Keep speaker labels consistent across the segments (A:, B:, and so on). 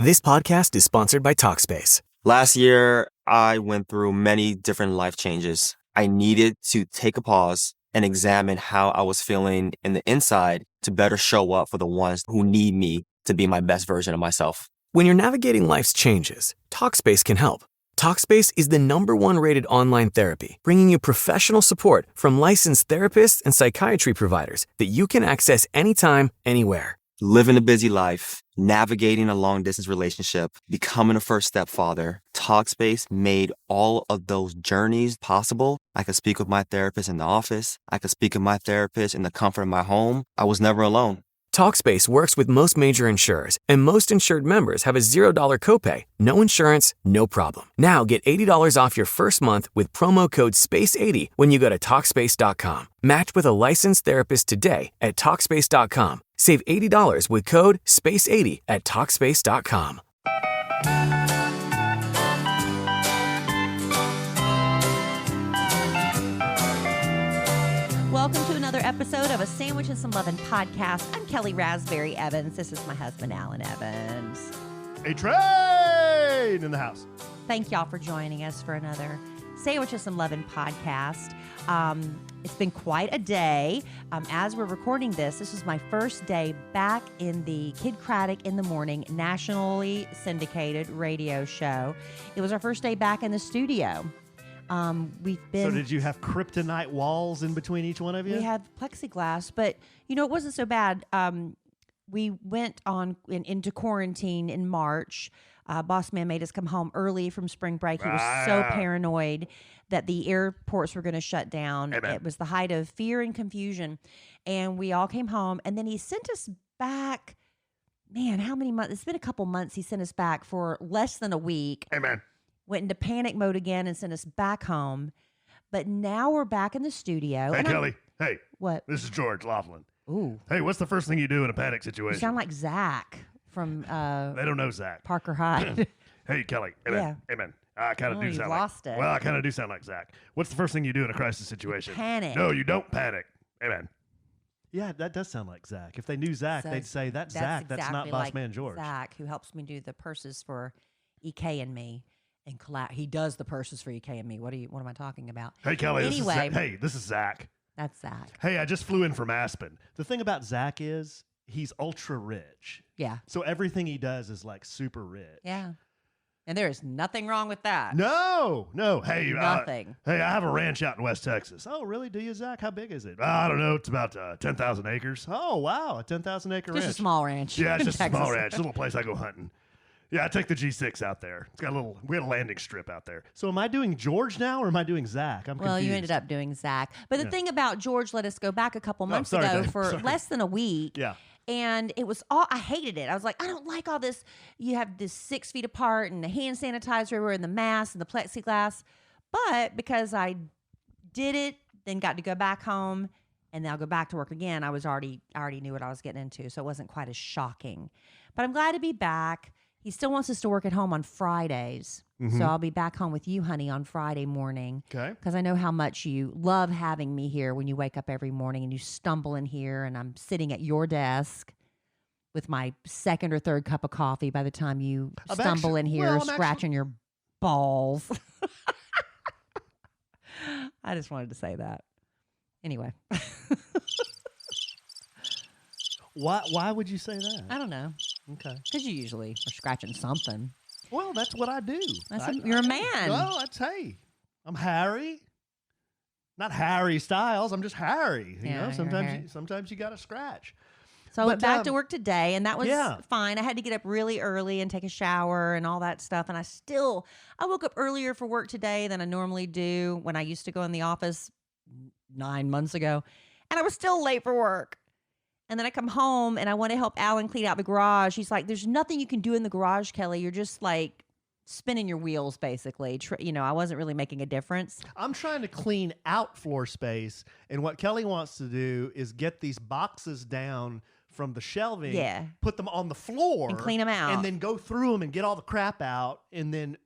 A: This podcast is sponsored by Talkspace.
B: Last year, I went through many different life changes. I needed to take a pause and examine how I was feeling in the inside to better show up for the ones who need me to be my best version of myself.
A: When you're navigating life's changes, Talkspace can help. Talkspace is the #1 rated online therapy, bringing you professional support from licensed therapists and psychiatry providers that you can access anytime, anywhere.
B: Living a busy life, navigating a long-distance relationship, becoming a first-step father, Talkspace made all of those journeys possible. I could speak with my therapist in the office. I could speak with my therapist in the comfort of my home. I was never alone.
A: Talkspace works with most major insurers, and most insured members have a $0 copay. No insurance, no problem. Now get $80 off your first month with promo code SPACE80 when you go to Talkspace.com. Match with a licensed therapist today at Talkspace.com. Save $80 with code SPACE80 at Talkspace.com.
C: Welcome to another episode of A Sandwich and Some Lovin' podcast. I'm Kellie Raspberry Evans. This is my husband, Alan Evans.
D: A train in the house.
C: Thank y'all for joining us for another Sandwich and Some Lovin' podcast. It's been quite a day. As we're recording this was my first day back in the Kid Craddock in the Morning nationally syndicated radio show. It was our first day back in the studio. We've been.
D: So did you have kryptonite walls in between each one of you?
C: We had plexiglass, but it wasn't so bad. We went into quarantine in March. Boss man made us come home early from spring break. He was so paranoid that the airports were going to shut down.
D: Amen.
C: It was the height of fear and confusion, and we all came home. And then he sent us back. Man, how many months? It's been a couple months. He sent us back for less than a week.
D: Amen.
C: Went into panic mode again and sent us back home. But now we're back in the studio.
D: Hey, Kelly. Hey.
C: What?
D: This is George Laughlin.
C: Ooh.
D: Hey, what's the first thing you do in a panic
C: You
D: situation?
C: sound like Zach from
D: They don't know Zach.
C: Parker High.
D: Hey, Kelly. Amen.
C: Yeah.
D: Amen. I kind of
C: Oh,
D: do
C: you've
D: sound
C: lost
D: like.
C: it.
D: Well, I kind of do sound like Zach. What's the first thing you do in a crisis situation?
C: Panic.
D: No, you don't panic. Amen. Yeah, that does sound like Zach. If they knew Zach,
C: So
D: they'd say, that's Zach. That's not
C: exactly
D: Boss
C: like
D: Man George.
C: Zach, who helps me do the purses for EK and me. And he does the purses for EK and me. What am I talking about?
D: Hey, Kelly.
C: Anyway.
D: This is Zach.
C: That's Zach.
D: Hey, I just flew in from Aspen. The thing about Zach is he's ultra rich.
C: Yeah.
D: So everything he does is like super rich.
C: Yeah. And there is nothing wrong with that.
D: No. Hey,
C: Nothing.
D: Hey, I have a ranch out in West Texas. Oh, really? Do you, Zach? How big is it? I don't know. It's about 10,000 acres. Oh, wow. A 10,000 acre ranch.
C: Just a small ranch.
D: Yeah, it's
C: in
D: just a
C: Texas.
D: small ranch. A little place I go hunting. Yeah, I take the G6 out there. It's got we had a landing strip out there. So am I doing George now or am I doing Zach? I'm
C: Well,
D: confused.
C: you ended up doing Zach. But the thing about George let us go back a couple months
D: sorry,
C: ago
D: babe.
C: for
D: Sorry.
C: less than a week.
D: Yeah.
C: And it was I hated it. I was like, I don't like all this. You have this 6 feet apart and the hand sanitizer everywhere and the mask and the plexiglass. But because I did it, then got to go back home and then I'll go back to work again, I already knew what I was getting into. So it wasn't quite as shocking. But I'm glad to be back. He still wants us to work at home on Fridays.
D: Mm-hmm.
C: So I'll be back home with you, honey, on Friday morning.
D: Okay.
C: Because I know how much you love having me here when you wake up every morning and you stumble in here and I'm sitting at your desk with my second or third cup of coffee by the time you stumble in here scratching your balls. I just wanted to say that. Anyway.
D: Why would you say that?
C: I don't know.
D: Okay.
C: Because you usually are scratching something.
D: Well, that's what I do.
C: You're a man.
D: Well, I'm Harry. Not Harry Styles. I'm just Harry. You
C: Yeah,
D: know,
C: you're Harry.
D: sometimes you got to scratch.
C: So I went back to work today, and that was
D: yeah.
C: fine. I had to get up really early and take a shower and all that stuff. And I woke up earlier for work today than I normally do when I used to go in the office 9 months ago. And I was still late for work. And then I come home and I want to help Alan clean out the garage. He's like, there's nothing you can do in the garage, Kelly. You're just like spinning your wheels, basically. I wasn't really making a difference.
D: I'm trying to clean out floor space. And what Kelly wants to do is get these boxes down from the shelving, put them on the floor.
C: And clean them out.
D: And then go through them and get all the crap out and then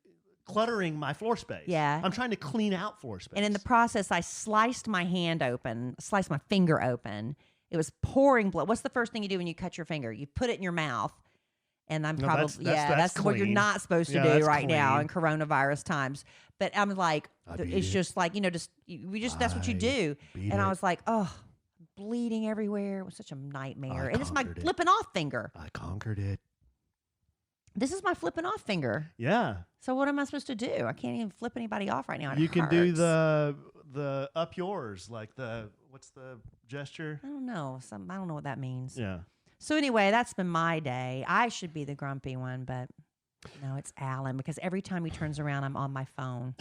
D: cluttering my floor space.
C: Yeah.
D: I'm trying to clean out floor space.
C: And in the process, I sliced my finger open. It was pouring blood. What's the first thing you do when you cut your finger? You put it in your mouth And I'm
D: No,
C: probably,
D: that's
C: what you're
D: clean.
C: not supposed to
D: Yeah,
C: do
D: that's
C: right now in
D: clean.
C: coronavirus times. But I'm like,
D: I beat
C: it's
D: it.
C: just like, that's what you
D: I
C: do.
D: beat
C: And I
D: it.
C: was like, oh, bleeding everywhere. It was such a nightmare. And it's my
D: conquered it.
C: flipping off finger.
D: I conquered it.
C: This is my flipping off finger.
D: Yeah.
C: So what am I supposed to do? I can't even flip anybody off right now. And
D: You
C: it
D: can do
C: hurts.
D: the up yours, like what's the gesture?
C: I don't know. I don't know what that means.
D: Yeah.
C: So anyway, that's been my day. I should be the grumpy one, but no, it's Alan because every time he turns around, I'm on my phone.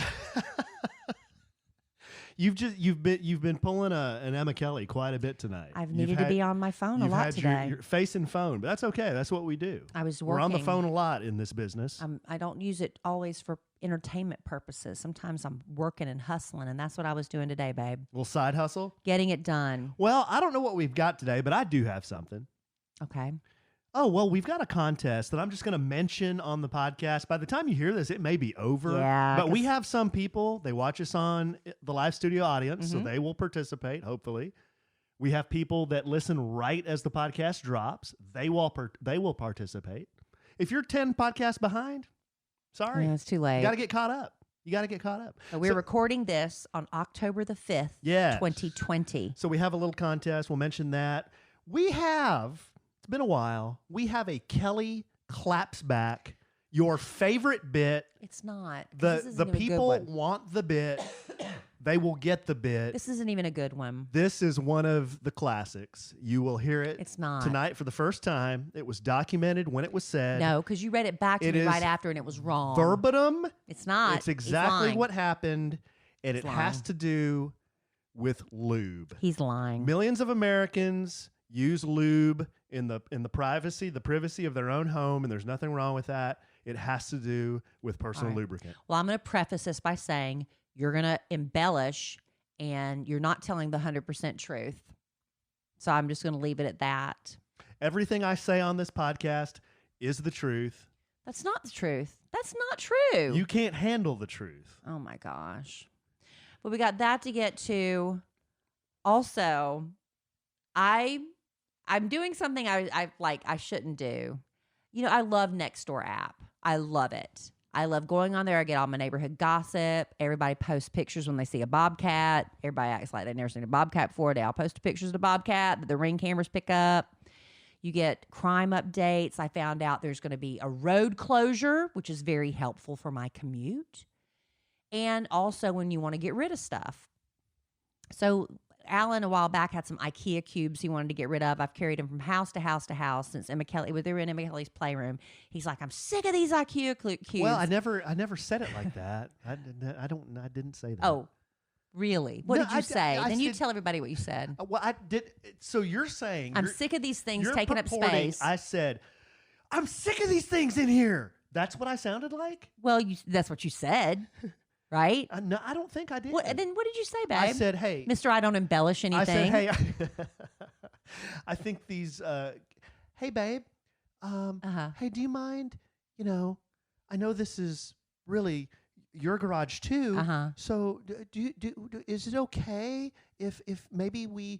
D: You've been pulling an Emma Kellie quite a bit tonight.
C: I've needed to be on my phone a
D: You've
C: lot
D: had
C: today.
D: your face and phone, but that's okay. That's what we do.
C: I was
D: We're on the
C: working.
D: phone a lot in this business.
C: I don't use it always for entertainment purposes. Sometimes I'm working and hustling, and that's what I was doing today, babe.
D: Little side hustle.
C: Getting it done.
D: Well, I don't know what we've got today, but I do have something.
C: Okay.
D: Oh, well, we've got a contest that I'm just going to mention on the podcast. By the time you hear this, it may be over.
C: Yeah,
D: But we
C: 'cause-
D: have some people, they watch us on the live studio audience, so
C: Mhm.
D: they will participate, hopefully. We have people that listen right as the podcast drops. They will participate. If you're 10 podcasts behind, sorry.
C: Yeah, it's too late.
D: You got to get caught up.
C: So we're recording this on October the 5th,
D: Yes.
C: 2020.
D: So we have a little contest. We'll mention that. It's been a while. We have a Kellie Claps Back, your favorite bit.
C: It's not. 'Cause
D: The
C: this isn't even a good
D: people
C: one.
D: want the bit. They will get the bit.
C: This isn't even a good one.
D: This is one of the classics. You will hear it
C: It's not.
D: tonight for the first time. It was documented when it was said.
C: No, because you read it back to
D: It
C: me
D: is
C: right after, and it was wrong.
D: Verbatim.
C: It's not.
D: It's
C: He's
D: exactly
C: lying.
D: what happened, and
C: He's
D: it has
C: lying.
D: to do with lube.
C: He's lying.
D: Millions of Americans use lube in the privacy of their own home, and there's nothing wrong with that. It has to do with personal
C: All right.
D: lubricant.
C: Well, I'm going to preface this by saying you're going to embellish and you're not telling the 100% truth. So I'm just going to leave it at that.
D: Everything I say on this podcast is the truth.
C: That's not the truth. That's not true.
D: You can't handle the truth.
C: Oh my gosh. But we got that to get to. Also, I'm doing something I shouldn't do. I love NextDoor app. I love it. I love going on there. I get all my neighborhood gossip. Everybody posts pictures when they see a bobcat. Everybody acts like they've never seen a bobcat before. They all post pictures of the bobcat that the Ring cameras pick up. You get crime updates. I found out there's going to be a road closure, which is very helpful for my commute. And also when you want to get rid of stuff. So Alan, a while back, had some IKEA cubes he wanted to get rid of. I've carried them from house to house to house since Emma Kellie, they were in Emma Kellie's playroom. He's like, I'm sick of these IKEA cubes.
D: Well, I never said it like that. I didn't say that.
C: Oh, really? What
D: No,
C: did you say?
D: I
C: Then you
D: said-
C: tell everybody what you said.
D: Well, I did. So you're saying
C: I'm sick of these things
D: you're
C: taking up
D: purporting
C: space.
D: I said, I'm sick of these things in here. That's what I sounded like?
C: Well, that's what you said, right?
D: No, I don't think I did.
C: Then what did you say, babe?
D: I said, hey.
C: Mr. I don't embellish anything.
D: I said, hey, I think these, hey, babe, hey, do you mind, I know this is really your garage too. So is it okay if maybe we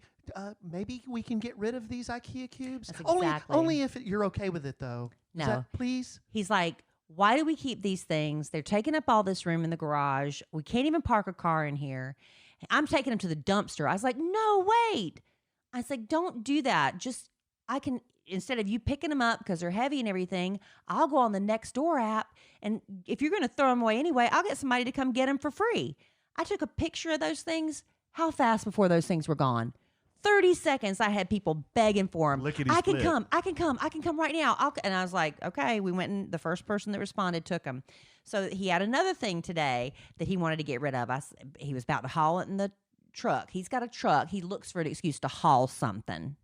D: can get rid of these IKEA cubes?
C: That's exactly.
D: Only if you're okay with it though.
C: No.
D: Is that, please.
C: He's like, why do we keep these things? They're taking up all this room in the garage. We can't even park a car in here. I'm taking them to the dumpster. I was like, no, wait. I was like, don't do that. Instead of you picking them up because they're heavy and everything, I'll go on the NextDoor app. And if you're going to throw them away anyway, I'll get somebody to come get them for free. I took a picture of those things. How fast before those things were gone? 30 seconds, I had people begging for them. I can come right now. And I was like, okay, we went and the first person that responded took them. So he had another thing today that he wanted to get rid of. He was about to haul it in the truck. He's got a truck. He looks for an excuse to haul something.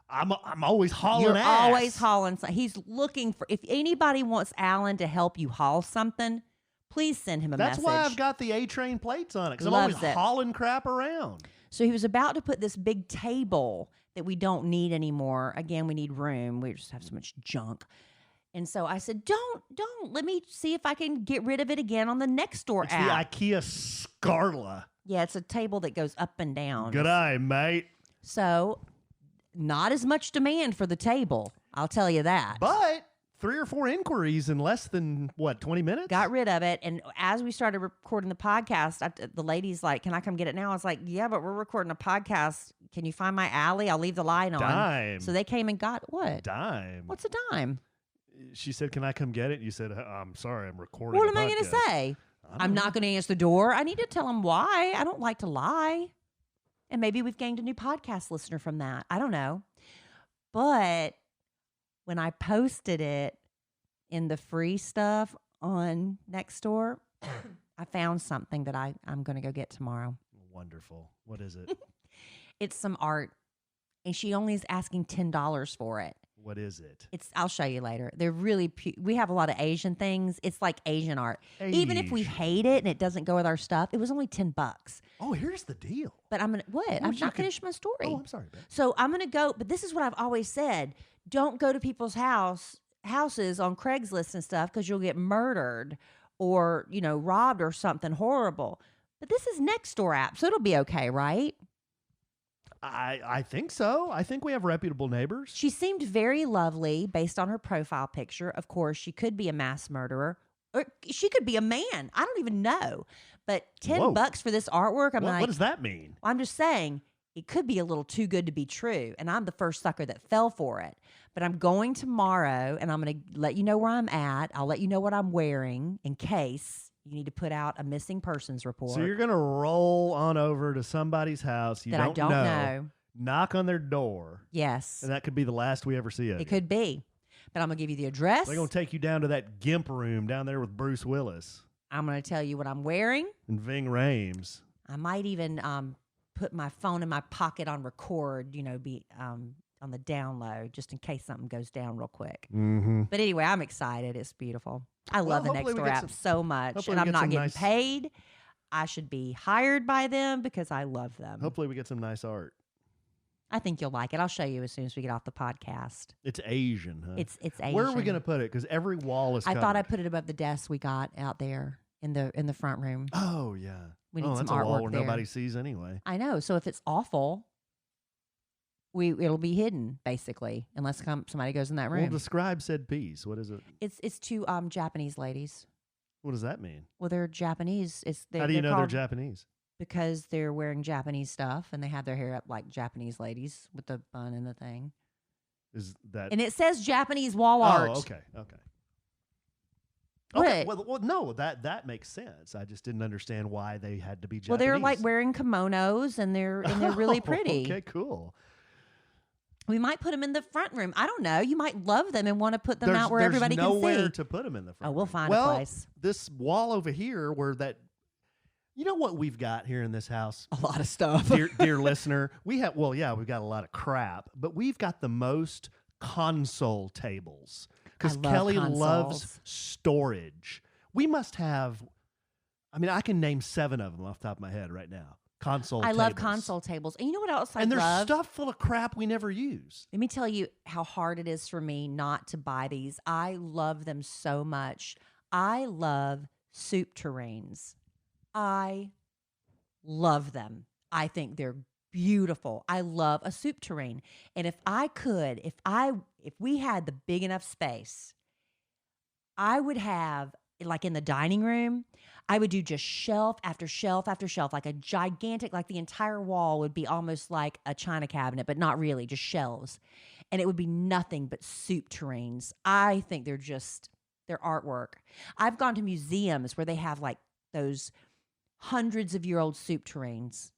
D: I'm always hauling
C: You're
D: ass.
C: always hauling something. He's looking for, if anybody wants Alan to help you haul something, please send him a message.
D: That's why I've got the A-Train plates on it, because I'm
C: Loves
D: always
C: it.
D: hauling crap around.
C: So he was about to put this big table that we don't need anymore. Again, we need room. We just have so much junk. And so I said, don't. Let me see if I can get rid of it again on the NextDoor
D: It's
C: app.
D: the IKEA Scarla.
C: Yeah, it's a table that goes up and down.
D: Good eye, mate.
C: So not as much demand for the table. I'll tell you that.
D: But 3 or 4 inquiries in less than, 20 minutes?
C: Got rid of it. And as we started recording the podcast, the lady's like, can I come get it now? I was like, yeah, but we're recording a podcast. Can you find my alley? I'll leave the light on.
D: Dime.
C: So they came and got what?
D: Dime.
C: What's a dime?
D: She said, can I come get it? You said, I'm sorry, I'm recording.
C: What am I going to say? I'm not going to answer the door. I need to tell them why. I don't like to lie. And maybe we've gained a new podcast listener from that. I don't know. But when I posted it in the free stuff on NextDoor, I found something that I'm going to go get tomorrow.
D: Wonderful. What is it?
C: It's some art, and she only is asking $10 for it.
D: What is it?
C: I'll show you later. They're really we have a lot of Asian things. It's like Asian art. Even if we hate it and it doesn't go with our stuff, it was only $10.
D: Oh, here's the deal.
C: But I'm not finished my story.
D: Oh, I'm sorry, babe.
C: So I'm gonna go, but this is what I've always said. Don't go to people's houses on Craigslist and stuff, because you'll get murdered or, robbed or something horrible. But this is NextDoor app, so it'll be okay, right?
D: I think so. I think we have reputable neighbors.
C: She seemed very lovely based on her profile picture. Of course, she could be a mass murderer, or she could be a man. I don't even know. But $10 for this artwork,
D: what does that mean?
C: I'm just saying it could be a little too good to be true, and I'm the first sucker that fell for it. But I'm going tomorrow, and I'm going to let you know where I'm at. I'll let you know what I'm wearing in case you need to put out a missing persons report.
D: So you're going to roll on over to somebody's house
C: that I don't know,
D: knock on their door.
C: Yes.
D: And that could be the last we ever see of you.
C: It could be. But I'm going to give you the address.
D: They're going to take you down to that GIMP room down there with Bruce Willis.
C: I'm going to tell you what I'm wearing.
D: And Ving Rhames.
C: I might even put my phone in my pocket on record, be on the download, just in case something goes down real quick.
D: Mm-hmm.
C: But anyway, I'm excited. It's beautiful. I love the NextDoor app so much. And I'm not getting paid. I should be hired by them because I love them.
D: Hopefully we get some nice art.
C: I think you'll like it. I'll show you as soon as we get off the podcast.
D: It's Asian, huh?
C: It's Asian.
D: Where are we going to put it? Because every wall is covered.
C: I thought I put it above the desk we got out there in the front room.
D: Oh, yeah.
C: We need some
D: that's
C: artwork
D: a wall where
C: there.
D: nobody sees anyway.
C: I know. So if it's awful, it'll be hidden, basically, unless somebody goes in that room.
D: Well, describe said piece. What is it?
C: It's two Japanese ladies.
D: What does that mean?
C: Well, they're Japanese.
D: How do you know they're Japanese?
C: Because they're wearing Japanese stuff and they have their hair up like Japanese ladies with the bun and the thing.
D: Is that?
C: And it says Japanese wall art.
D: Oh, okay.
C: What?
D: Okay. Well, no, that makes sense. I just didn't understand why they had to be Japanese.
C: Well, they're like wearing kimonos and they're really pretty.
D: Okay, cool.
C: We might put them in the front room. I don't know. You might love them and want to put them out where everybody can see.
D: There's nowhere to put them in the front room.
C: We'll find a place.
D: This wall over here where that... You know what we've got here in this house?
C: A lot of stuff.
D: Dear listener, we've got a lot of crap, but we've got the most console tables because Kelly loves storage. We must have, I can name 7 of them off the top of my head right now. I
C: love console tables. And you know what else I love?
D: And there's stuff full of crap we never use.
C: Let me tell you how hard it is for me not to buy these. I love them so much. I love soup tureens. I love them. I think they're beautiful. I love a soup tureen. And if we had the big enough space, I would have, like in the dining room, I would do just shelf after shelf after shelf, like a gigantic, like the entire wall would be almost like a china cabinet, but not really, just shelves. And it would be nothing but soup tureens. I think they're artwork. I've gone to museums where they have like those hundreds of year old soup tureens.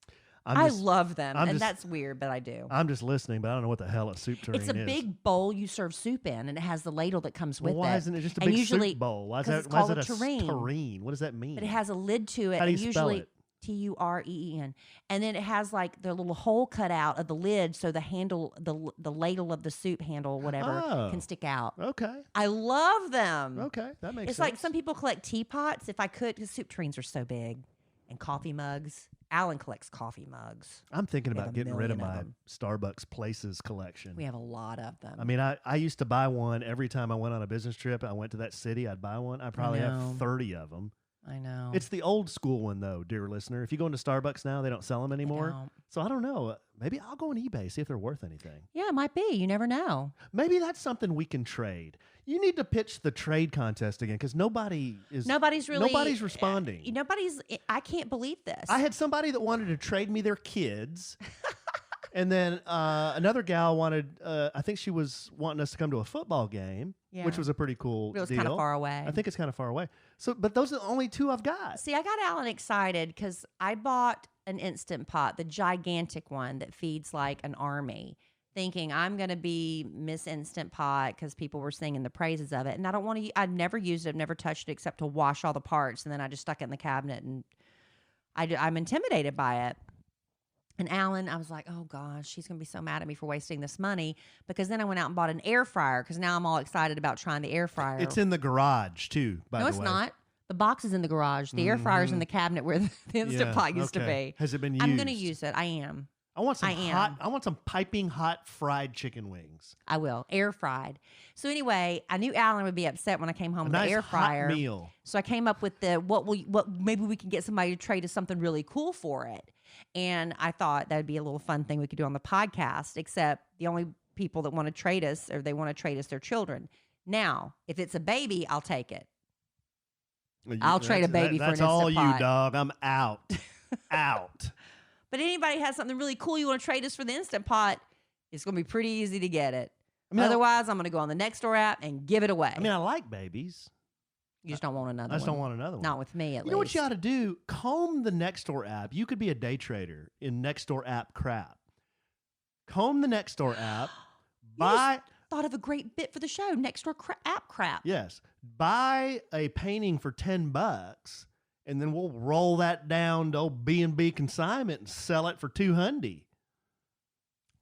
C: I love them, that's weird, but I do.
D: I'm just listening, but I don't know what the hell a soup tureen is.
C: It's a big bowl you serve soup in, and it has the ladle that comes with it.
D: Why isn't it just a big soup bowl? Why is it a tureen? What does that mean?
C: But it has a lid to it.
D: How do you spell it?
C: Tureen. And then it has like the little hole cut out of the lid so the handle, the ladle of the soup handle, whatever, can stick out.
D: Okay.
C: I love them.
D: Okay, that makes sense.
C: It's like some people collect teapots. If I could, because soup tureens are so big. And coffee mugs. Alan collects coffee mugs.
D: I'm thinking about getting rid of my Starbucks Places collection.
C: We have a lot of them.
D: I used to buy one every time I went on a business trip. I went to that city, I'd buy one. I probably have 30 of them.
C: I know.
D: It's the old school one, though, dear listener. If you go into Starbucks now, they don't sell them anymore. So I don't know. Maybe I'll go on eBay, see if they're worth anything.
C: Yeah, it might be. You never know.
D: Maybe that's something we can trade. You need to pitch the trade contest again because nobody's responding.
C: I can't believe this.
D: I had somebody that wanted to trade me their kids. And then another gal wanted, I think she was wanting us to come to a football game, which was a pretty cool deal.
C: It was kind of far away.
D: I think it's kind of far away. So, but those are the only two I've got.
C: See, I got Alan excited because I bought an Instant Pot, the gigantic one that feeds like an army, thinking I'm going to be Miss Instant Pot because people were singing the praises of it. And I don't want to, I've never used it. I've never touched it except to wash all the parts. And then I just stuck it in the cabinet and I'm intimidated by it. And Alan, I was like, oh gosh, she's going to be so mad at me for wasting this money. Because then I went out and bought an air fryer because now I'm all excited about trying the air fryer.
D: It's in the garage too, by the way.
C: No, it's not. The box is in the garage. The air fryer's in the cabinet where the Instant Pot used to be.
D: Has it been used?
C: I'm going to use it. I am.
D: I want some piping hot fried chicken wings.
C: I will. Air fried. So anyway, I knew Alan would be upset when I came home with the air fryer.
D: Hot meal.
C: So I came up with maybe we can get somebody to trade us something really cool for it. And I thought that'd be a little fun thing we could do on the podcast, except the only people that want to trade us or they want to trade us their children. Now, if it's a baby, I'll take it. I'll trade a baby for an Instant Pot.
D: That's all you, dog. I'm out. Out.
C: But anybody has something really cool you want to trade us for the Instant Pot, it's going to be pretty easy to get it. Otherwise, I'm going to go on the NextDoor app and give it away.
D: I mean, I like babies.
C: You just don't want another one.
D: I just don't want another one.
C: Not with me, at least.
D: You know what you ought to do? Comb the NextDoor app. You could be a day trader in NextDoor app crap. Comb the NextDoor app.
C: Thought of a great bit for the show, NextDoor app crap.
D: Yes. Buy a painting for $10, and then we'll roll that down to old B&B consignment and sell it for $200.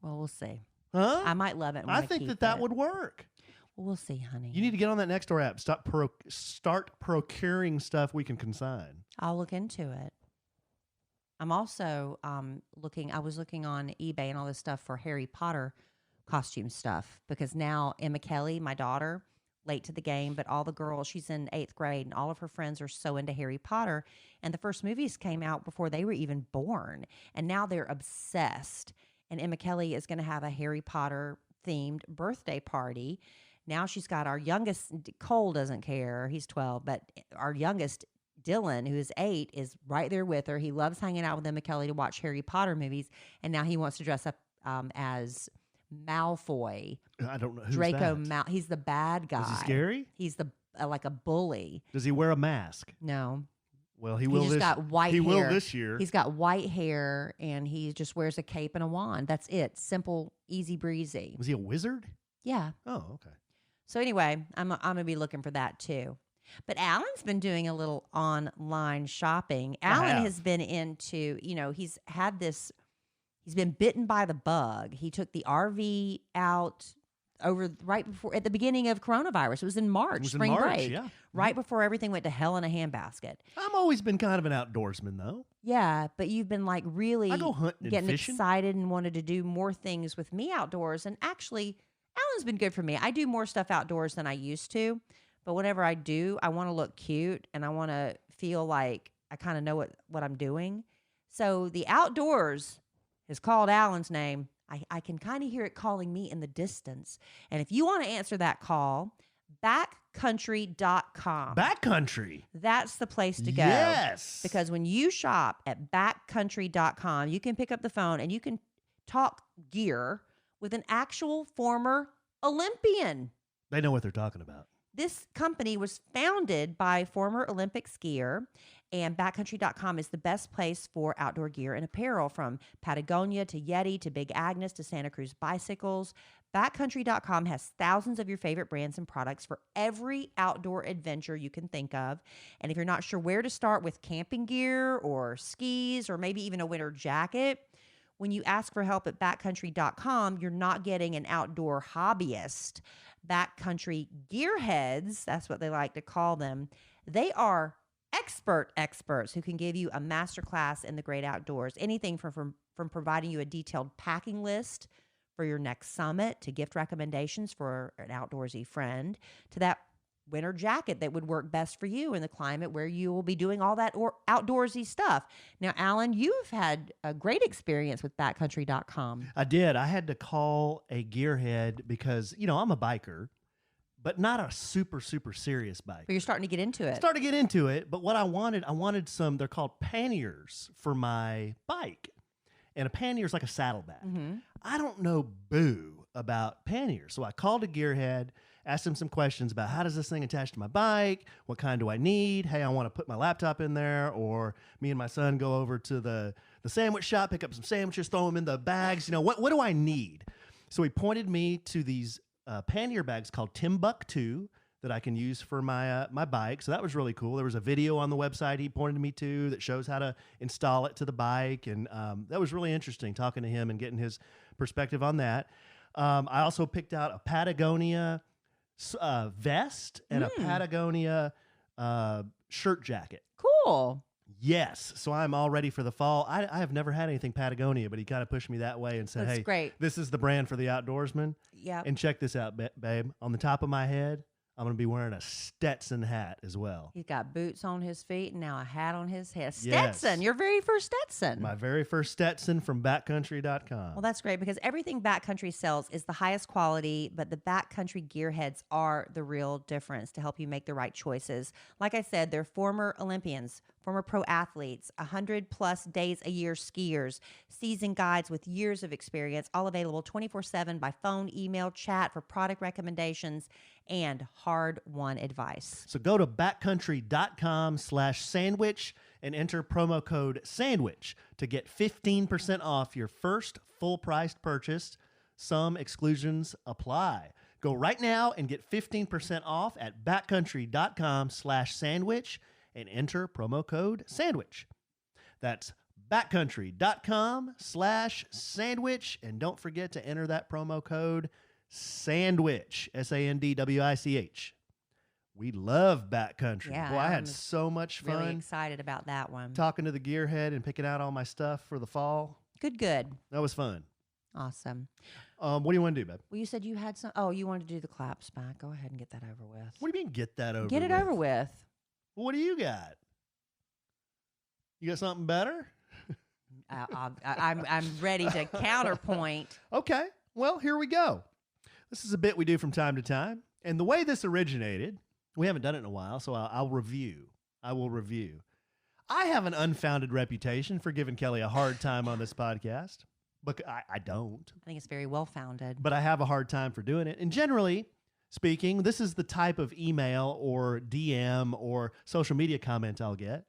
C: Well, we'll see.
D: Huh?
C: I might love it.
D: I think that would work.
C: Well, we'll see, honey.
D: You need to get on that NextDoor app. Start procuring stuff we can consign.
C: I'll look into it. I'm also looking. I was looking on eBay and all this stuff for Harry Potter costume stuff because now Emma Kelly, my daughter, late to the game, but all the girls, she's in 8th grade and all of her friends are so into Harry Potter. And the first movies came out before they were even born. And now they're obsessed. And Emma Kelly is going to have a Harry Potter themed birthday party. Now she's got our youngest, Cole doesn't care, he's 12, but our youngest, Dylan, who is 8, is right there with her. He loves hanging out with Emma Kelly to watch Harry Potter movies. And now he wants to dress up as Malfoy.
D: I don't know who's
C: Draco
D: that.
C: He's the bad guy.
D: Is he scary?
C: He's the like a bully.
D: Does he wear a mask?
C: No.
D: Well, he will.
C: He's just got white hair.
D: He will this year.
C: He's got white hair and he just wears a cape and a wand. That's it. Simple, easy breezy.
D: Was he a wizard?
C: Yeah.
D: Oh, okay.
C: So anyway, I'm gonna be looking for that too. But Alan's been doing a little online shopping. Alan has been into, he's been bitten by the bug. He took the RV out right before, at the beginning of coronavirus. It was in March, spring break.
D: Yeah.
C: Right before everything went to hell in a handbasket.
D: I've always been kind of an outdoorsman, though.
C: Yeah, but you've been like really
D: I go hunting and
C: getting
D: fishing.
C: excited and wanted to do more things with me outdoors. And actually, Alan's been good for me. I do more stuff outdoors than I used to. But whenever I do, I want to look cute and I want to feel like I kind of know what I'm doing. So the outdoors is called Alan's name. I can kind of hear it calling me in the distance. And if you want to answer that call, backcountry.com.
D: Backcountry.
C: That's the place to go.
D: Yes.
C: Because when you shop at backcountry.com, you can pick up the phone and you can talk gear with an actual former Olympian.
D: They know what they're talking about.
C: This company was founded by former Olympic skier, and backcountry.com is the best place for outdoor gear and apparel, from Patagonia to Yeti to Big Agnes to Santa Cruz bicycles. Backcountry.com has thousands of your favorite brands and products for every outdoor adventure you can think of. And if you're not sure where to start with camping gear or skis or maybe even a winter jacket, when you ask for help at backcountry.com, you're not getting an outdoor hobbyist. Backcountry gearheads, that's what they like to call them, they are experts who can give you a masterclass in the great outdoors. Anything from providing you a detailed packing list for your next summit to gift recommendations for an outdoorsy friend to that winter jacket that would work best for you in the climate where you will be doing all that or outdoorsy stuff. Now, Alan, you've had a great experience with backcountry.com.
D: I did. I had to call a gearhead because, I'm a biker, but not a super, super serious biker.
C: But you're starting to get into it.
D: Starting to get into it, but what I wanted some, they're called panniers for my bike. And a pannier is like a saddlebag.
C: Mm-hmm.
D: I don't know boo about panniers. So I called a gearhead, asked him some questions about how does this thing attach to my bike? What kind do I need? Hey, I want to put my laptop in there, or me and my son go over to the sandwich shop, pick up some sandwiches, throw them in the bags. What do I need? So he pointed me to these pannier bags called Timbuktu that I can use for my my bike. So that was really cool. There was a video on the website he pointed me to that shows how to install it to the bike. And that was really interesting talking to him and getting his perspective on that. I also picked out a Patagonia vest and a Patagonia shirt jacket.
C: Cool.
D: Yes. So I'm all ready for the fall. I have never had anything Patagonia, but he kind of pushed me that way and said,
C: That's
D: hey,
C: great.
D: This is the brand for the outdoorsman.
C: Yeah.
D: And check this out, babe. On the top of my head, I'm going to be wearing a Stetson hat as well.
C: He's got boots on his feet and now a hat on his head.
D: Yes.
C: Stetson, your very first Stetson.
D: My very first Stetson from backcountry.com.
C: Well, that's great because everything Backcountry sells is the highest quality, but the Backcountry gearheads are the real difference to help you make the right choices. Like I said, they're former Olympians, former pro athletes, 100+ days a year skiers, seasoned guides with years of experience, all available 24/7 by phone, email, chat for product recommendations and hard-won advice.
D: So go to backcountry.com/sandwich and enter promo code SANDWICH to get 15% off your first full-priced purchase. Some exclusions apply. Go right now and get 15% off at backcountry.com/sandwich and enter promo code SANDWICH. That's backcountry.com/sandwich. And don't forget to enter that promo code SANDWICH, SANDWICH. We love Backcountry.
C: Yeah,
D: Boy, I had
C: I'm
D: so much fun.
C: Really excited about that one.
D: Talking to the gearhead and picking out all my stuff for the fall.
C: Good.
D: That was fun.
C: Awesome.
D: What do you want to do, babe?
C: Well, you said you had some. Oh, you wanted to do the claps back. Go ahead and get that over with.
D: What do you mean get that over
C: Get it
D: with?
C: over with.
D: What do you got? You got something better?
C: I'm ready to counterpoint.
D: Okay. Well, here we go. This is a bit we do from time to time. And the way this originated, we haven't done it in a while, so I'll review. I will review. I have an unfounded reputation for giving Kelly a hard time on this podcast, but I don't.
C: I think it's very well founded.
D: But I have a hard time for doing it. And generally speaking, this is the type of email or DM or social media comment I'll get.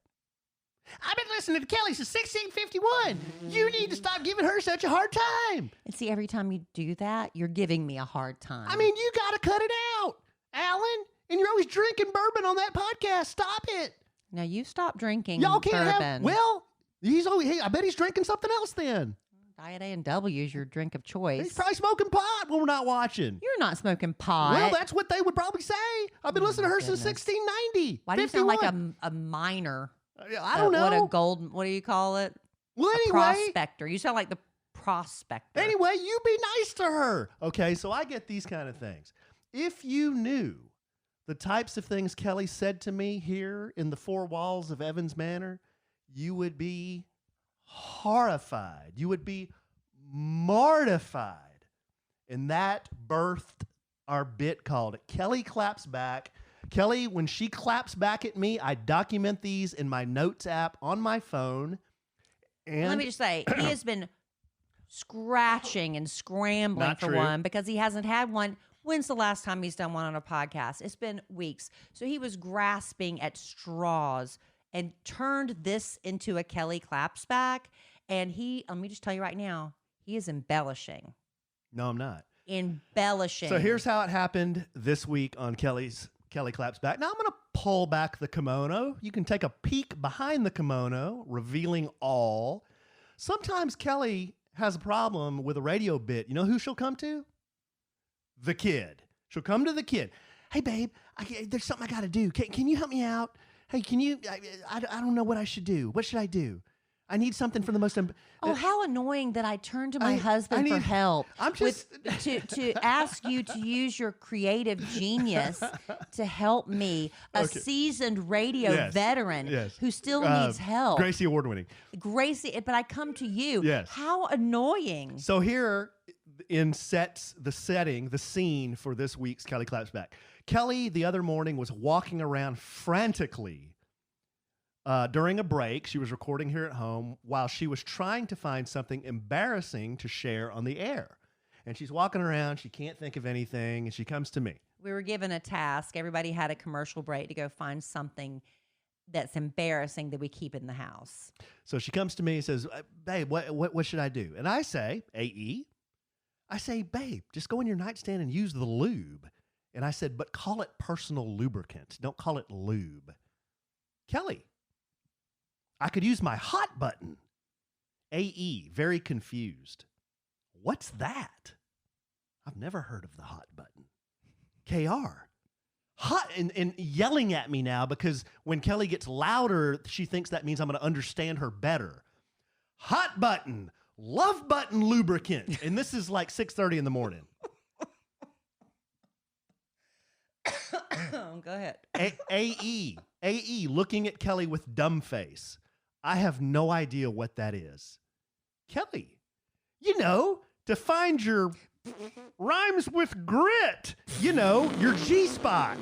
D: I've been listening to Kelly since 1651. You need to stop giving her such a hard time.
C: And see, every time you do that, you're giving me a hard time.
D: I mean, you got to cut it out, Alan. And you're always drinking bourbon on that podcast. Stop it.
C: Now you stop drinking
D: Y'all can't
C: bourbon.
D: have. Well, he's always. Hey, I bet he's drinking something else then.
C: Diet A&W is your drink of choice.
D: He's probably smoking pot when we're not watching.
C: You're not smoking pot.
D: Well, that's what they would probably say. I've been listening to her since
C: goodness.
D: 1690.
C: Why do you sound like a miner?
D: I don't know.
C: What do you call it?
D: Well,
C: A
D: anyway.
C: prospector. You sound like the prospector.
D: Anyway, you be nice to her. Okay, so I get these kind of things. If you knew the types of things Kelly said to me here in the four walls of Evans Manor, you would be horrified. You would be mortified. And that birthed our bit called Kellie Claps Back. Kelly, when she claps back at me, I document these in my notes app on my phone. And
C: let me just say, he has been scratching and scrambling
D: Not
C: for
D: true.
C: one because he hasn't had one. When's the last time he's done one on a podcast? It's been weeks. So he was grasping at straws and turned this into a Kellie Claps Back. And let me just tell you right now, he is embellishing.
D: No, I'm not.
C: Embellishing.
D: So here's how it happened this week on Kellie Claps Back. Now I'm going to pull back the kimono. You can take a peek behind the kimono, revealing all. Sometimes Kelly has a problem with a radio bit. You know who she'll come to? The kid. She'll come to the kid. Hey, babe, there's something I got to do. Can you help me out? Hey, can you? I don't know what I should do. What should I do? I need something for the most.
C: How annoying that I turned to my husband for help.
D: I'm just
C: to ask you to use your creative genius to help me, a seasoned radio veteran who still needs help.
D: Gracie Award winning.
C: Gracie, but I come to you.
D: Yes.
C: How annoying.
D: So here sets the scene for this week's Kellie Claps Back. Kellie the other morning was walking around frantically during a break. She was recording here at home while she was trying to find something embarrassing to share on the air. And she's walking around. She can't think of anything. And she comes to me.
C: We were given a task. Everybody had a commercial break to go find something that's embarrassing that we keep in the house.
D: So she comes to me and says, babe, what should I do? And I say, AE, babe, just go in your nightstand and use the lube. And I said, but call it personal lubricant. Don't call it lube. Kellie, I could use my hot button. AE, very confused. What's that? I've never heard of the hot button. KR, hot, and yelling at me now because when Kellie gets louder, she thinks that means I'm going to understand her better. Hot button, love button lubricant. And this is like 6:30 in the morning.
C: Go ahead.
D: AE, looking at Kellie with dumb face. I have no idea what that is. Kellie, to find your rhymes with grit, your G-spot.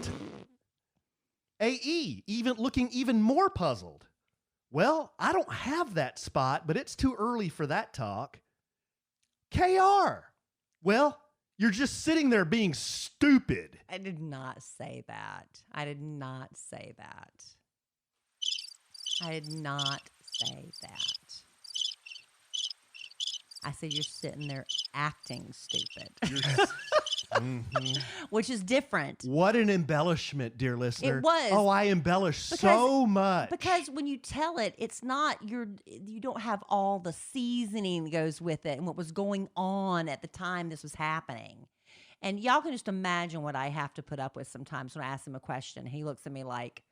D: AE, looking even more puzzled. Well, I don't have that spot, but it's too early for that talk. KR, well, you're just sitting there being stupid.
C: I did not say that. I did not say that. I said you're sitting there acting stupid. Which is different.
D: What an embellishment, dear listener.
C: It was.
D: Oh, I embellish so much.
C: Because when you tell it, it's not you don't have all the seasoning that goes with it and what was going on at the time this was happening. And y'all can just imagine what I have to put up with sometimes when I ask him a question. He looks at me like,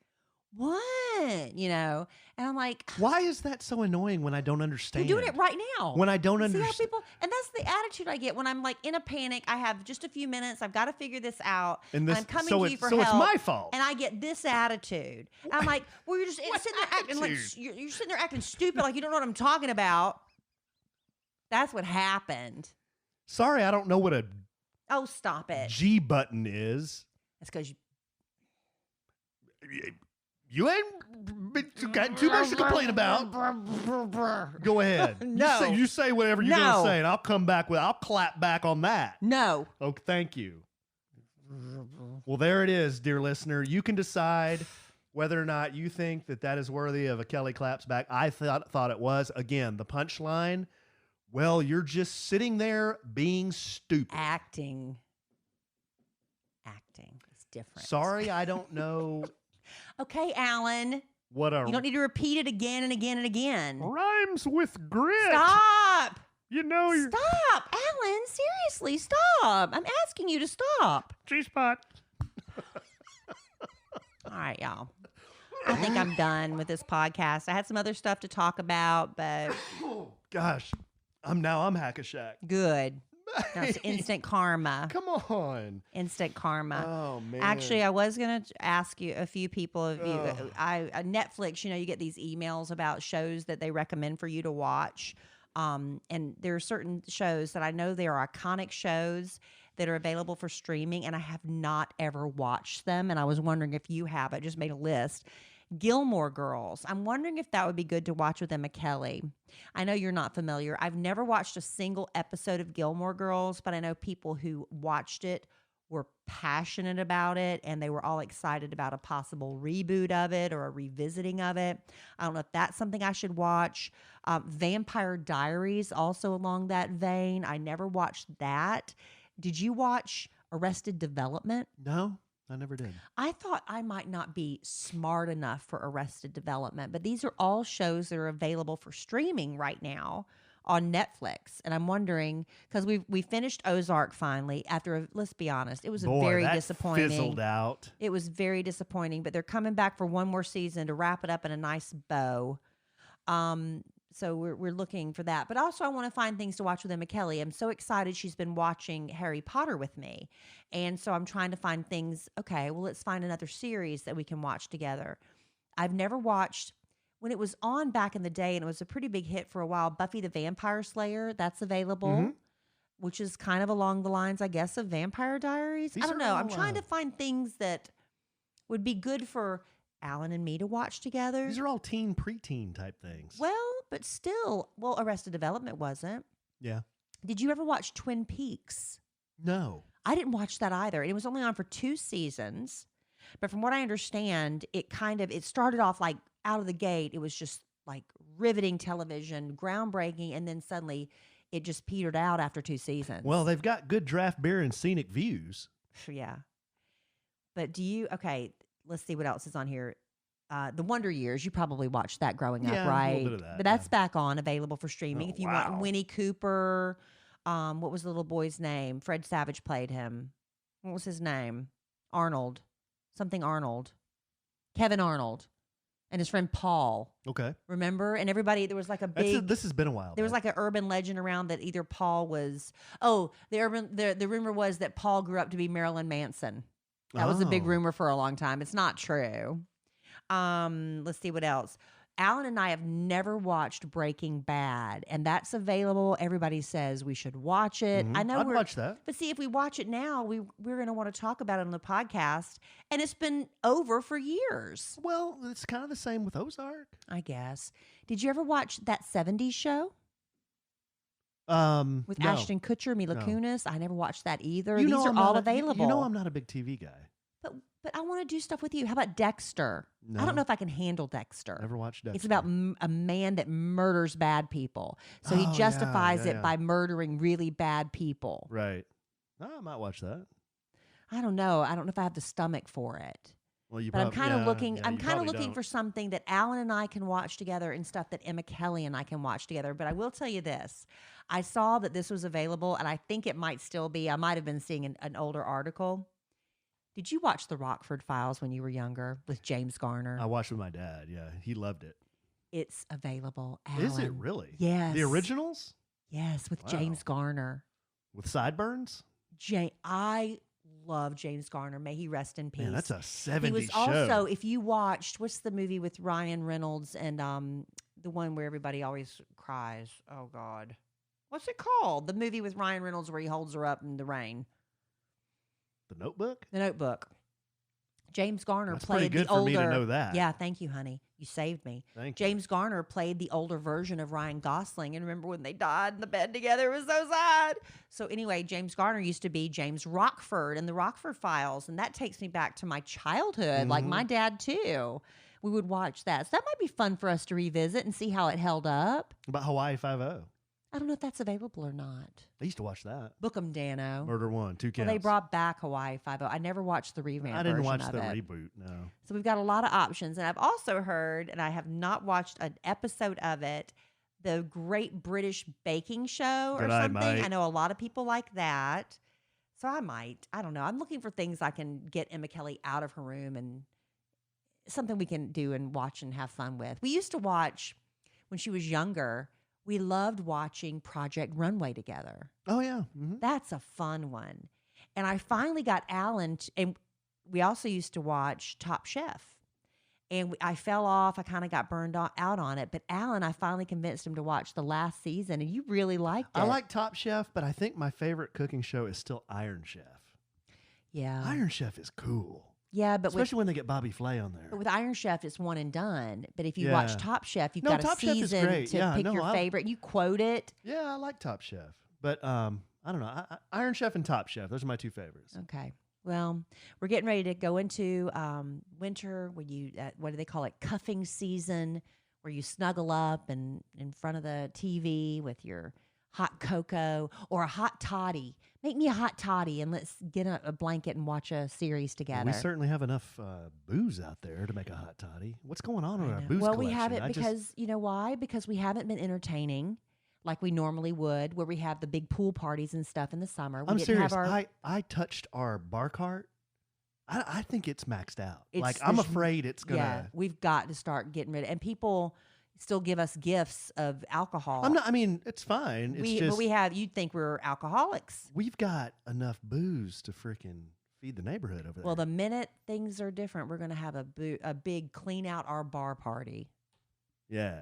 C: what? And I'm like,
D: why is that so annoying when I don't understand?
C: You're doing it right now.
D: When I don't understand.
C: See how people, and that's the attitude I get when I'm like in a panic. I have just a few minutes. I've got to figure this out. And I'm coming to you for help.
D: So it's my fault.
C: And I get this attitude. And I'm like, well, you're just sitting there acting like you're sitting there acting stupid, like you don't know what I'm talking about. That's what happened.
D: Sorry, I don't know what a
C: stop it.
D: G button is.
C: That's because
D: you ain't got too much to complain about. Go ahead.
C: No.
D: You say whatever you're going to say, and I'll clap back on that.
C: No.
D: Oh, thank you. Well, there it is, dear listener. You can decide whether or not you think that is worthy of a Kellie Claps Back. I thought it was. Again, the punchline, well, you're just sitting there being stupid.
C: Acting. It's different.
D: Sorry, I don't know.
C: Okay, Alan. You don't need to repeat it again and again and again.
D: Rhymes with grit.
C: Stop. Stop. Alan, seriously, stop. I'm asking you to stop.
D: G-spot.
C: All right, y'all. I think I'm done with this podcast. I had some other stuff to talk about, but...
D: Gosh, I'm hack-a-shack.
C: Good. That's instant karma.
D: Come on.
C: Instant karma.
D: Oh, man.
C: Actually, I was going to ask you, a few people of you, Netflix, you get these emails about shows that they recommend for you to watch. And there are certain shows that I know they are iconic shows that are available for streaming, and I have not ever watched them. And I was wondering if you have. I just made a list. Gilmore Girls. I'm wondering if that would be good to watch with Emma Kelly. I know you're not familiar. I've never watched a single episode of Gilmore Girls, but I know people who watched it were passionate about it, and they were all excited about a possible reboot of it or a revisiting of it. I don't know if that's something I should watch. Vampire Diaries, also along that vein. I never watched that. Did you watch Arrested Development?
D: No. I never did.
C: I thought I might not be smart enough for Arrested Development, but these are all shows that are available for streaming right now on Netflix. And I'm wondering, because we finished Ozark finally after, let's be honest, it was very disappointing.
D: Fizzled out.
C: It was very disappointing, but they're coming back for one more season to wrap it up in a nice bow. So we're looking for that. But also I want to find things to watch with Emma Kelly. I'm so excited she's been watching Harry Potter with me. And so I'm trying to find things. Okay, well, let's find another series that we can watch together. I've never watched, when it was on back in the day, and it was a pretty big hit for a while, Buffy the Vampire Slayer. That's available, which is kind of along the lines, I guess, of Vampire Diaries. I don't know. I'm trying to find things that would be good for Alan and me to watch together.
D: These are all preteen type things.
C: Well, but still, Arrested Development wasn't.
D: Yeah.
C: Did you ever watch Twin Peaks?
D: No.
C: I didn't watch that either. It was only on for 2 seasons. But from what I understand, it started off like out of the gate. It was just like riveting television, groundbreaking, and then suddenly it just petered out after 2 seasons.
D: Well, they've got good draft beer and scenic views.
C: Yeah. But okay, let's see what else is on here. The Wonder Years, you probably watched that growing up, right?
D: A little bit of that,
C: but that's back on, available for streaming.
D: Oh,
C: If you want Winnie Cooper, what was the little boy's name? Fred Savage played him. What was his name? Arnold. Something Arnold. Kevin Arnold. And his friend Paul.
D: Okay.
C: Remember? And everybody, there was like a big...
D: This has been a while.
C: There was like an urban legend around that either Paul was... Oh, the rumor was that Paul grew up to be Marilyn Manson. That was a big rumor for a long time. It's not true. Let's see what else. Alan and I have never watched Breaking Bad, and that's available. Everybody says we should watch it. I know
D: I'd watch that.
C: But see, if we watch it now, we're going to want to talk about it on the podcast, and it's been over for years.
D: Well, it's kind of the same with Ozark,
C: I guess. Did you ever watch that 70s show? With
D: no.
C: Ashton Kutcher, Mila Kunis? I never watched that either.
D: These
C: are all available.
D: You know I'm not a big TV guy.
C: But I want to do stuff with you. How about Dexter?
D: No.
C: I don't know if I can handle Dexter.
D: Never watched Dexter.
C: It's about a man that murders bad people. So he justifies it by murdering really bad people.
D: Right. I might watch that.
C: I don't know. I don't know if I have the stomach for it.
D: Well,
C: I'm kind of looking. I'm kind of looking for something that Alan and I can watch together, and stuff that Emma Kelly and I can watch together. But I will tell you this: I saw that this was available, and I think it might still be. I might have been seeing an older article. Did you watch the Rockford Files when you were younger with James Garner?
D: I watched with my dad. Yeah, he loved it.
C: It's available, Alan.
D: Is it really?
C: Yes.
D: The originals?
C: Yes, with James Garner.
D: With sideburns?
C: I love James Garner. May he rest in peace.
D: Man, that's a 70s
C: He was
D: show.
C: also, if you watched, what's the movie with Ryan Reynolds and the one where everybody always cries? Oh, God. What's it called? The movie with Ryan Reynolds where he holds her up in the rain.
D: The Notebook?
C: The Notebook. James Garner
D: That's
C: played
D: pretty good
C: the older.
D: for me to know that.
C: Yeah, thank you, honey. You saved me.
D: Thank you.
C: James Garner played the older version of Ryan Gosling, and remember when they died in the bed together? It was so sad. So anyway, James Garner used to be James Rockford in the Rockford Files, and that takes me back to my childhood. Like my dad too. We would watch that. So that might be fun for us to revisit and see how it held up.
D: About Hawaii Five-0.
C: I don't know if that's available or not.
D: I used to watch that.
C: Book 'em, Dano.
D: Murder One, 2 counts.
C: Well, they brought back Hawaii Five-0. I never watched the revamp.
D: I didn't watch
C: version
D: the
C: of it.
D: reboot, no.
C: So we've got a lot of options. And I've also heard, and I have not watched an episode of it, the Great British Baking Show or something. I know a lot of people like that. So I might. I don't know. I'm looking for things I can get Emma Kelly out of her room and something we can do and watch and have fun with. We used to watch, when she was younger, we loved watching Project Runway together.
D: Oh, yeah. Mm-hmm.
C: That's a fun one. And I finally got Alan, and we also used to watch Top Chef. And I fell off. I kind of got burned out on it. But Alan, I finally convinced him to watch the last season, and you really liked it.
D: I like Top Chef, but I think my favorite cooking show is still Iron Chef.
C: Yeah.
D: Iron Chef is cool.
C: Yeah, but
D: especially when they get Bobby Flay on there.
C: But with Iron Chef, it's one and done. But if you watch Top Chef, you've got a
D: Top
C: season
D: Chef is great.
C: to pick your favorite. You quote it.
D: Yeah, I like Top Chef. But I don't know. Iron Chef and Top Chef, those are my 2 favorites.
C: Okay. Well, we're getting ready to go into winter, where what do they call it? Cuffing season, where you snuggle up and in front of the TV with your hot cocoa or a hot toddy. Make me a hot toddy and let's get a blanket and watch a series together.
D: Well, we certainly have enough booze out there to make a hot toddy. What's going on with our booze
C: Well,
D: collection?
C: we have it because, you know why? Because we haven't been entertaining like we normally would, where we have the big pool parties and stuff in the summer.
D: I'm serious. I touched our bar cart. I think it's maxed out. I'm afraid it's going to.
C: Yeah, we've got to start getting rid of it. And people, still give us gifts of alcohol.
D: I mean, it's fine.
C: But we have. You'd think we're alcoholics.
D: We've got enough booze to freaking feed the neighborhood over there.
C: Well, the minute things are different, we're going to have a big clean out our bar party.
D: Yeah.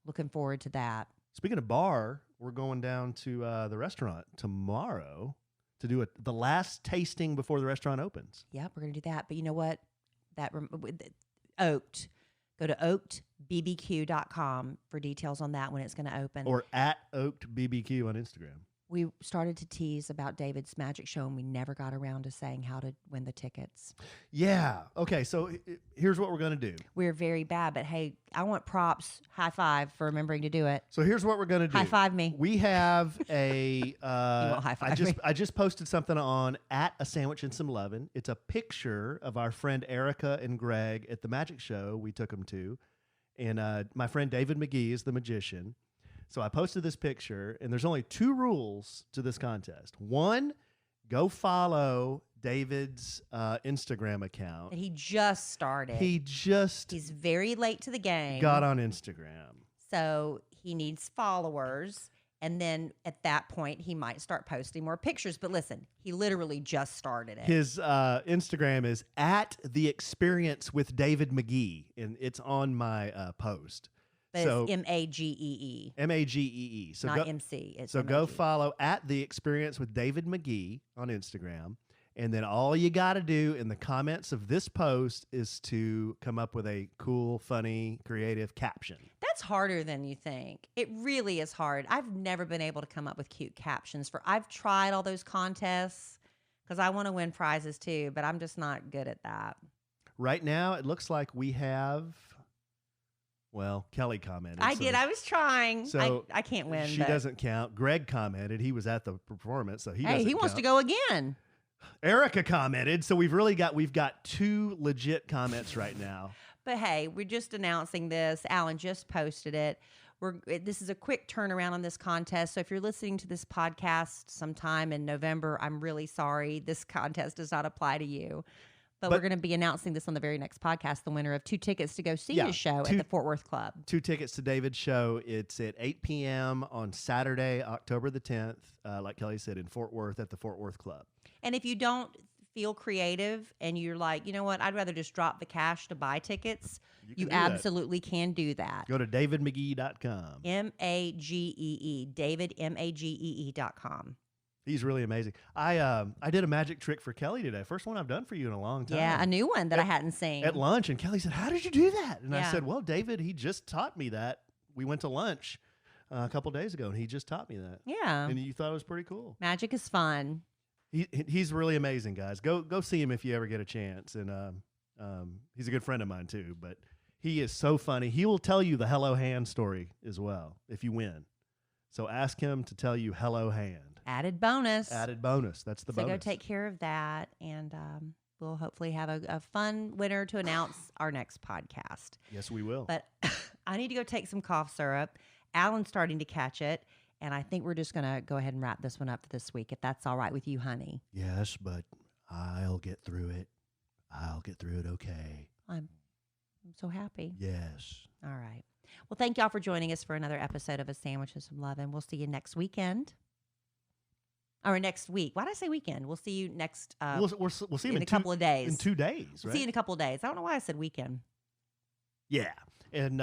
C: Looking forward to that.
D: Speaking of bar, we're going down to the restaurant tomorrow to do the last tasting before the restaurant opens.
C: Yep, we're going to do that. But you know what? Oaked. Go to oakedbbq.com for details on that when it's going to open.
D: Or at oakedbbq on Instagram.
C: We started to tease about David's magic show, and we never got around to saying how to win the tickets.
D: Yeah. Okay, so here's what we're going to do.
C: We're very bad, but hey, I want props. High five for remembering to do it.
D: So here's what we're going to do.
C: High five me.
D: We have a...
C: You won't high five me.
D: I just posted something on at A Sandwich and Some Lovin'. It's a picture of our friend Erica and Greg at the magic show we took them to. And my friend David McGee is the magician. So I posted this picture, and there's only 2 rules to this contest. 1, go follow David's Instagram account.
C: And he just started.
D: He's
C: very late to the game.
D: Got on Instagram.
C: So he needs followers. And then at that point, he might start posting more pictures. But listen, he literally just started it.
D: His Instagram is at The Experience with David McGee, and it's on my post.
C: But
D: so,
C: it's Magee.
D: Magee. So
C: not MC. It's
D: so
C: M-A-G.
D: go follow at The Experience with David McGee on Instagram. And then all you got to do in the comments of this post is to come up with a cool, funny, creative caption.
C: That's harder than you think. It really is hard. I've never been able to come up with cute captions. I've tried all those contests because I want to win prizes too, but I'm just not good at that.
D: Right now, it looks like we have... Well, Kelly commented.
C: I did. I was trying.
D: So
C: I can't win.
D: She doesn't count. Greg commented. He was at the performance, so he
C: wants to go again.
D: Erica commented. So we've got 2 legit comments right now.
C: But hey, we're just announcing this. Alan just posted it. This is a quick turnaround on this contest. So if you're listening to this podcast sometime in November, I'm really sorry. This contest does not apply to you. But we're going to be announcing this on the very next podcast, the winner of 2 tickets to go see his show at the Fort Worth Club.
D: 2 tickets to David's show. It's at 8 p.m. on Saturday, October the 10th, like Kelly said, in Fort Worth at the Fort Worth Club.
C: And if you don't feel creative and you're like, you know what, I'd rather just drop the cash to buy tickets, you absolutely can do that.
D: Go to davidmcgee.com.
C: M-A-G-E-E, David, M-A-G-E-E.com.
D: He's really amazing. I did a magic trick for Kelly today. First one I've done for you in a long time.
C: Yeah, a new one that I hadn't seen.
D: At lunch, and Kelly said, "How did you do that?" And I said, "Well, David, he just taught me that. We went to lunch a couple days ago, and he just taught me that."
C: Yeah.
D: And you thought it was pretty cool.
C: Magic is fun.
D: He's really amazing, guys. Go see him if you ever get a chance. And he's a good friend of mine, too. But he is so funny. He will tell you the Hello Hand story as well if you win. So ask him to tell you Hello Hand.
C: Added bonus.
D: Added bonus. That's the bonus.
C: So go take care of that, and we'll hopefully have a fun winner to announce our next podcast.
D: Yes, we will.
C: But I need to go take some cough syrup. Alan's starting to catch it, and I think we're just going to go ahead and wrap this one up for this week, if that's all right with you, honey.
D: Yes, but I'll get through it. I'll get through it okay.
C: I'm so happy.
D: Yes.
C: All right. Well, thank y'all for joining us for another episode of A Sandwich and Some Lovin'. We'll see you next weekend. Or next week. Why did I say weekend? We'll see you next
D: We'll see him
C: in a couple of days.
D: In 2 days, right?
C: We'll see you in a couple of days. I don't know why I said weekend.
D: Yeah. And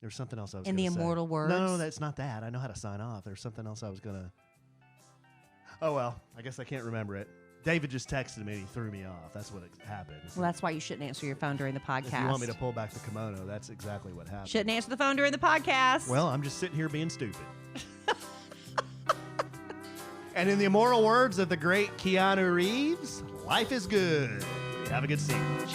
D: there's something else I was
C: in the immortal words.
D: No, that's not that. I know how to sign off. There's something else I was going to... Oh, well, I guess I can't remember it. David just texted me and he threw me off. That's what happened.
C: Well, that's why you shouldn't answer your phone during the podcast.
D: If you want me to pull back the kimono, that's exactly what happened.
C: Shouldn't answer the phone during the podcast.
D: Well, I'm just sitting here being stupid. And in the immortal words of the great Keanu Reeves, life is good. Have a good sandwich.